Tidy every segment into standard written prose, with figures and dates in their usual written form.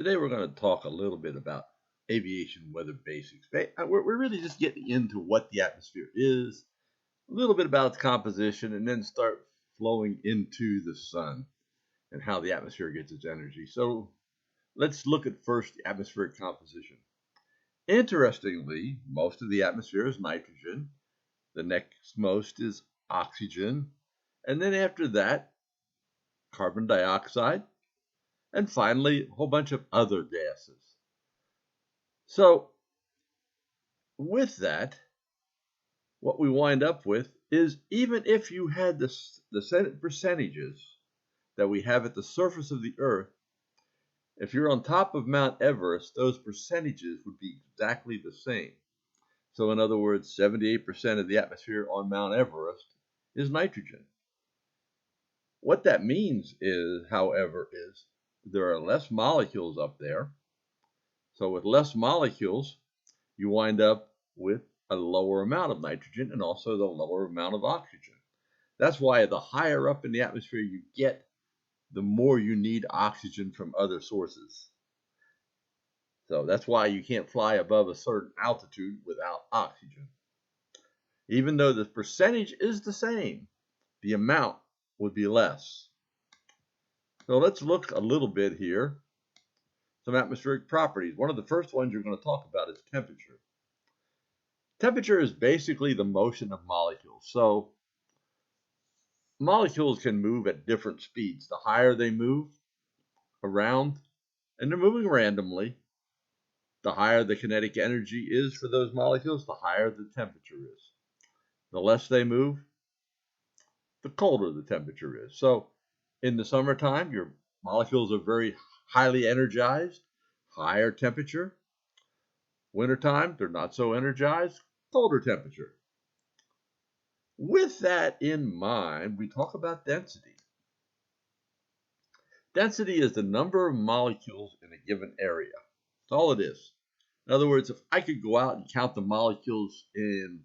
Today we're going to talk a little bit about aviation weather basics. We're really just getting into what the atmosphere is, a little bit about its composition, and then start flowing into the sun and how the atmosphere gets its energy. So let's look at first the atmospheric composition. Interestingly, most of the atmosphere is nitrogen. The next most is oxygen. And then after that, carbon dioxide. And finally, a whole bunch of other gases. So with that, what we wind up with is even if you had the percentages that we have at the surface of the Earth, if you're on top of Mount Everest, those percentages would be exactly the same. So in other words, 78% of the atmosphere on Mount Everest is nitrogen. What that means is, however, is there are less molecules up there. So with less molecules, you wind up with a lower amount of nitrogen and also the lower amount of oxygen. That's why the higher up in the atmosphere you get, the more you need oxygen from other sources. So that's why you can't fly above a certain altitude without oxygen. Even though the percentage is the same, the amount would be less. So let's look a little bit here. Some atmospheric properties. One of the first ones you're going to talk about is temperature. Temperature is basically the motion of molecules. So molecules can move at different speeds. The higher they move around, and they're moving randomly, the higher the kinetic energy is for those molecules, the higher the temperature is. The less they move, the colder the temperature is. So in the summertime, your molecules are very highly energized, higher temperature. Wintertime, they're not so energized, colder temperature. With that in mind, we talk about density. Density is the number of molecules in a given area. That's all it is. In other words, if I could go out and count the molecules in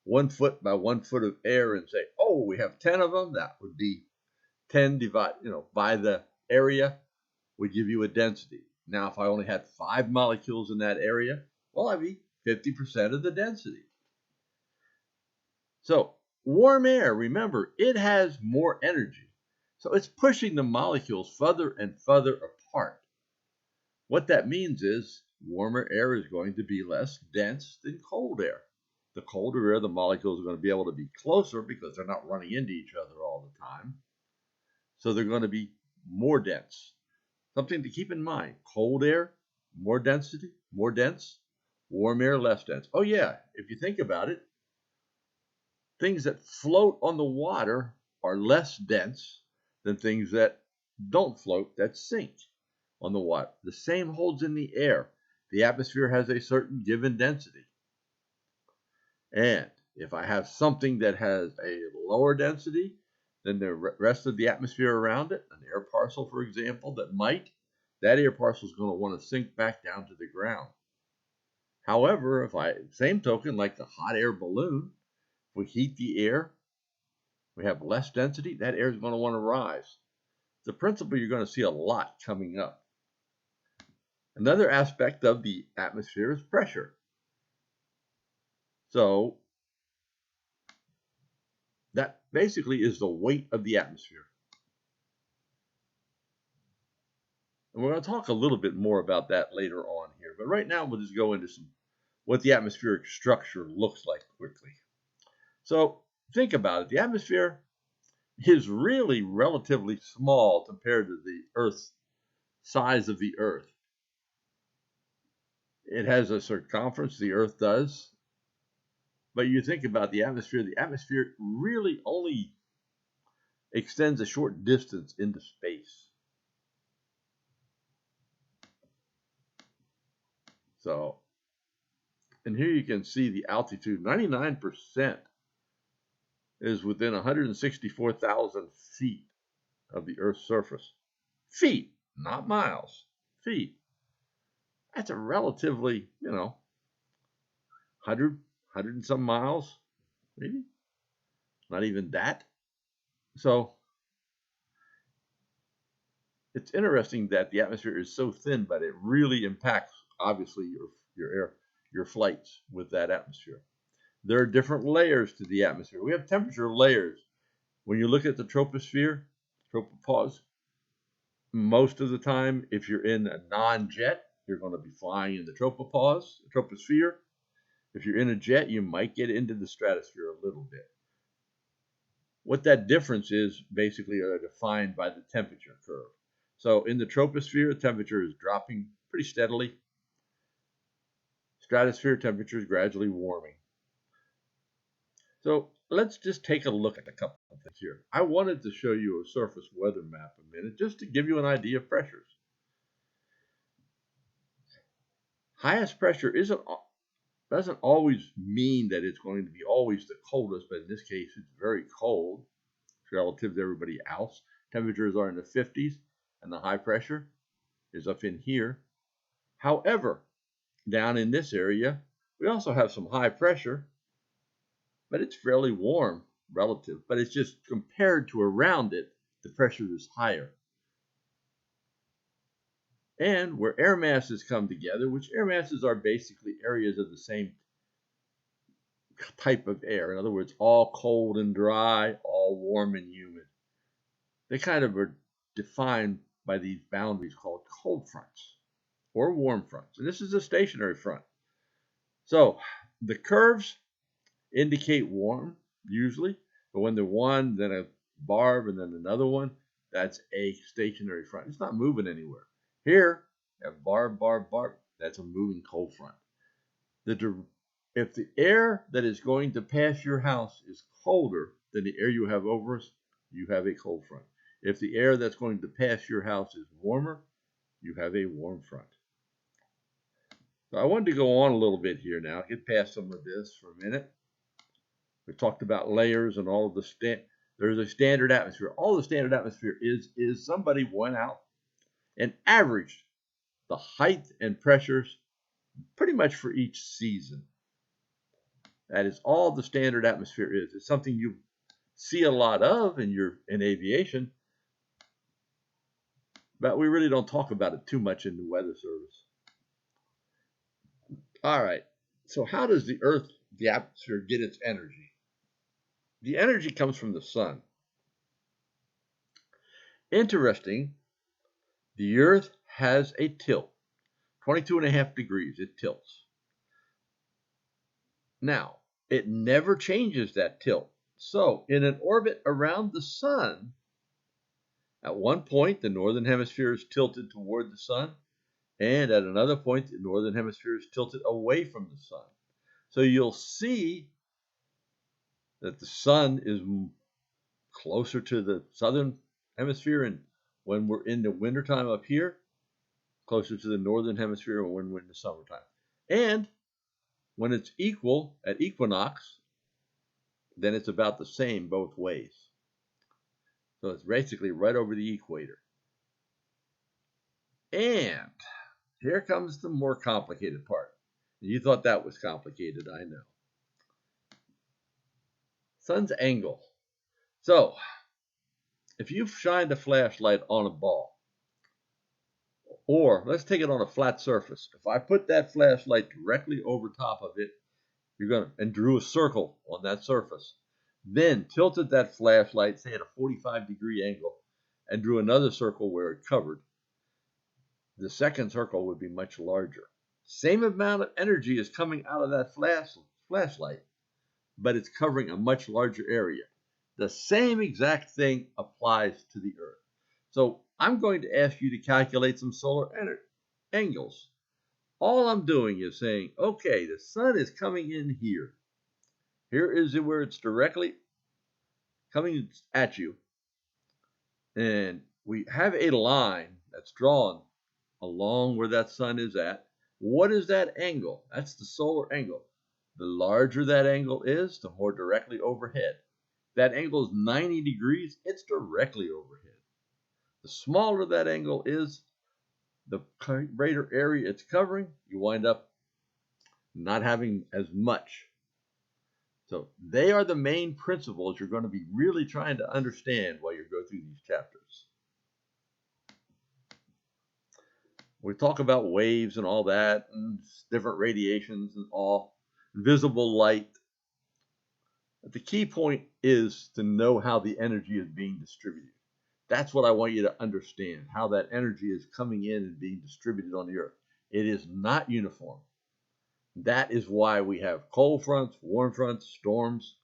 1 foot by 1 foot of air and say, oh, we have 10 of them, that would be 10 by the area would give you a density. Now, if I only had 5 molecules in that area, well, I'd be 50% of the density. So warm air, remember, it has more energy. So it's pushing the molecules further and further apart. What that means is warmer air is going to be less dense than cold air. The colder air, the molecules are going to be able to be closer because they're not running into each other all the time. So they're going to be more dense. Something to keep in mind. Cold air, more density, more dense. Warm air, less dense. Oh yeah, if you think about it, things that float on the water are less dense than things that don't float, that sink on the water. The same holds in the air. The atmosphere has a certain given density. And if I have something that has a lower density than the rest of the atmosphere around it, an air parcel, for example, that air parcel is going to want to sink back down to the ground. However, same token, like the hot air balloon, if we heat the air, we have less density, that air is going to want to rise. The principle you're going to see a lot coming up. Another aspect of the atmosphere is pressure. So that basically is the weight of the atmosphere. And we're going to talk a little bit more about that later on here. But right now, we'll just go into what the atmospheric structure looks like quickly. So think about it. The atmosphere is really relatively small compared to the Earth's size of the Earth. It has a circumference, the Earth does. But you think about the atmosphere really only extends a short distance into space. So, and here you can see the altitude, 99% is within 164,000 feet of the Earth's surface. Feet, not miles, feet. That's a relatively, 100 and some miles, maybe, not even that. So it's interesting that the atmosphere is so thin, but it really impacts, obviously, your flights with that atmosphere. There are different layers to the atmosphere. We have temperature layers. When you look at the troposphere, tropopause, most of the time, if you're in a non-jet, you're going to be flying in the troposphere. If you're in a jet, you might get into the stratosphere a little bit. What that difference is basically are defined by the temperature curve. So in the troposphere, temperature is dropping pretty steadily. Stratosphere temperature is gradually warming. So let's just take a look at a couple of things here. I wanted to show you a surface weather map a minute just to give you an idea of pressures. Highest pressure doesn't always mean that it's going to be always the coldest, but in this case, it's very cold relative to everybody else. Temperatures are in the 50s, and the high pressure is up in here. However, down in this area, we also have some high pressure, but it's fairly warm relative, but it's just compared to around it, the pressure is higher. And where air masses come together, which air masses are basically areas of the same type of air. In other words, all cold and dry, all warm and humid. They kind of are defined by these boundaries called cold fronts or warm fronts. And this is a stationary front. So the curves indicate warm usually, but when they're one, then a barb, and then another one, that's a stationary front. It's not moving anywhere. Here, you have barb, barb, barb. That's a moving cold front. If the air that is going to pass your house is colder than the air you have over us, you have a cold front. If the air that's going to pass your house is warmer, you have a warm front. So I wanted to go on a little bit here now, get past some of this for a minute. We talked about layers and all of the there's a standard atmosphere. All the standard atmosphere is somebody went out and averaged the height and pressures pretty much for each season. That is all the standard atmosphere is. It's something you see a lot of in aviation, but we really don't talk about it too much in the weather service. All right, so how does the atmosphere, get its energy? The energy comes from the sun. Interesting, the Earth has a tilt, 22.5 degrees, it tilts. Now, it never changes that tilt. So, in an orbit around the sun, at one point, the northern hemisphere is tilted toward the sun, and at another point, the northern hemisphere is tilted away from the sun. So you'll see that the sun is closer to the southern hemisphere, and when we're in the wintertime up here, closer to the northern hemisphere when we're in the summertime. And when it's equal at equinox, then it's about the same both ways. So it's basically right over the equator. And here comes the more complicated part. You thought that was complicated, I know. Sun's angle. So, if you've shined a flashlight on a ball, or let's take it on a flat surface. If I put that flashlight directly over top of it, and drew a circle on that surface, then tilted that flashlight, say at a 45-degree angle, and drew another circle where it covered, the second circle would be much larger. Same amount of energy is coming out of that flashlight, but it's covering a much larger area. The same exact thing applies to the Earth. So I'm going to ask you to calculate some solar angles. All I'm doing is saying, okay, the sun is coming in here. Here is where it's directly coming at you. And we have a line that's drawn along where that sun is at. What is that angle? That's the solar angle. The larger that angle is, the more directly overhead. That angle is 90 degrees, it's directly overhead. The smaller that angle is, the greater area it's covering, you wind up not having as much. So they are the main principles you're going to be really trying to understand while you go through these chapters. We talk about waves and all that, and different radiations and all, visible light. But the key point is to know how the energy is being distributed. That's what I want you to understand, how that energy is coming in and being distributed on the Earth. It is not uniform. That is why we have cold fronts, warm fronts, storms,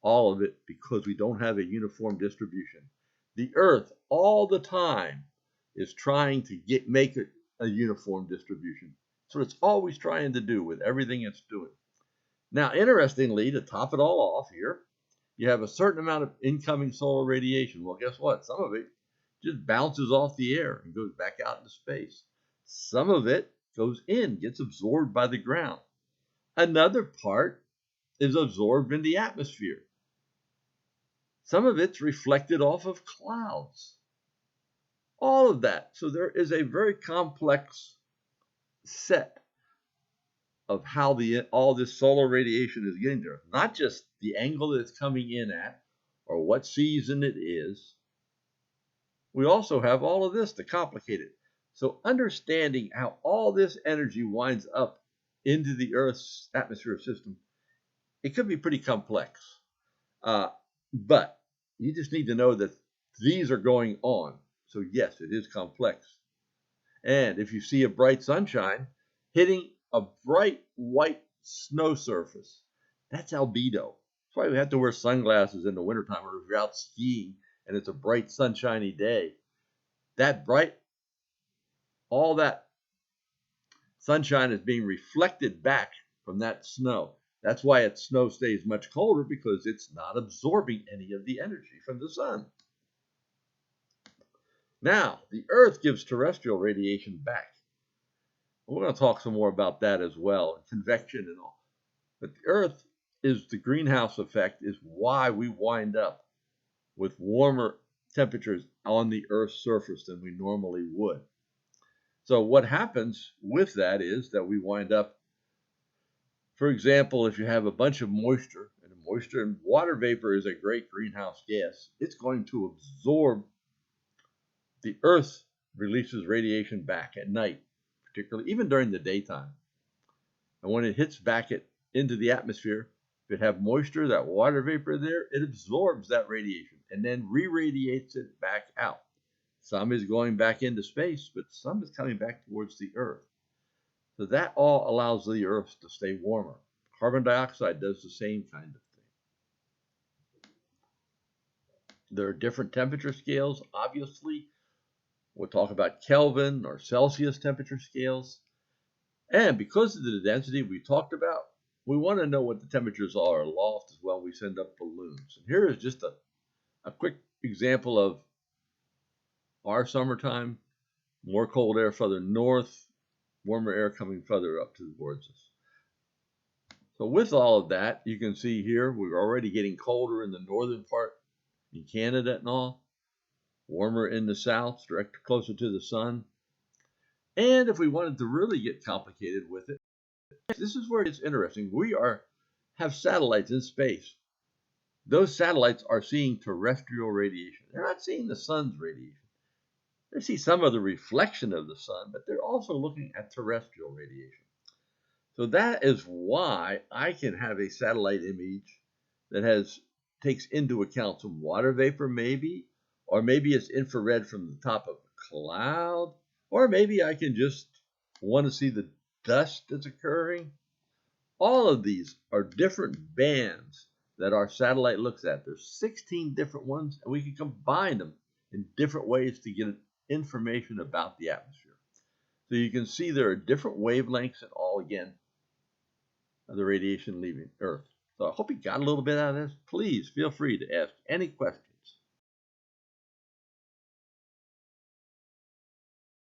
all of it, because we don't have a uniform distribution. The Earth all the time is trying to make it a uniform distribution. So it's always trying to do with everything it's doing. Now, interestingly, to top it all off here, you have a certain amount of incoming solar radiation. Well, guess what? Some of it just bounces off the air and goes back out into space. Some of it goes in, gets absorbed by the ground. Another part is absorbed in the atmosphere. Some of it's reflected off of clouds. All of that. So there is a very complex set of how all this solar radiation is getting there. Not just the angle that it's coming in at or what season it is. We also have all of this to complicate it. So understanding how all this energy winds up into the Earth's atmosphere system, it could be pretty complex. But you just need to know that these are going on. So yes, it is complex. And if you see a bright sunshine hitting a bright white snow surface, that's albedo. That's why we have to wear sunglasses in the wintertime, or if you're out skiing and it's a bright sunshiny day. All that sunshine is being reflected back from that snow. That's why snow stays much colder, because it's not absorbing any of the energy from the sun. Now, the Earth gives terrestrial radiation back. We're going to talk some more about that as well, convection and all. But the Earth the greenhouse effect is why we wind up with warmer temperatures on the Earth's surface than we normally would. So what happens with that is that we wind up, for example, if you have a bunch of moisture, and water vapor is a great greenhouse gas, it's going to absorb. The Earth releases radiation back at night, particularly even during the daytime. And when it hits back into the atmosphere, if it have moisture, that water vapor there, it absorbs that radiation and then re-radiates it back out. Some is going back into space, but some is coming back towards the Earth. So that all allows the Earth to stay warmer. Carbon dioxide does the same kind of thing. There are different temperature scales, obviously. We'll talk about Kelvin or Celsius temperature scales. And because of the density we talked about, we want to know what the temperatures are aloft as well. We send up balloons. And here is just a quick example of our summertime. More cold air further north, warmer air coming further up towards us. So with all of that, you can see here, we're already getting colder in the northern part in Canada and all. Warmer in the south, closer to the sun. And if we wanted to really get complicated with it, this is where it's interesting. We have satellites in space. Those satellites are seeing terrestrial radiation. They're not seeing the sun's radiation. They see some of the reflection of the sun, but they're also looking at terrestrial radiation. So that is why I can have a satellite image that takes into account some water vapor maybe, or maybe it's infrared from the top of a cloud, or maybe I can just want to see the dust that's occurring. All of these are different bands that our satellite looks at. There's 16 different ones, and we can combine them in different ways to get information about the atmosphere. So you can see there are different wavelengths and all, again, of the radiation leaving Earth. So I hope you got a little bit out of this. Please feel free to ask any questions.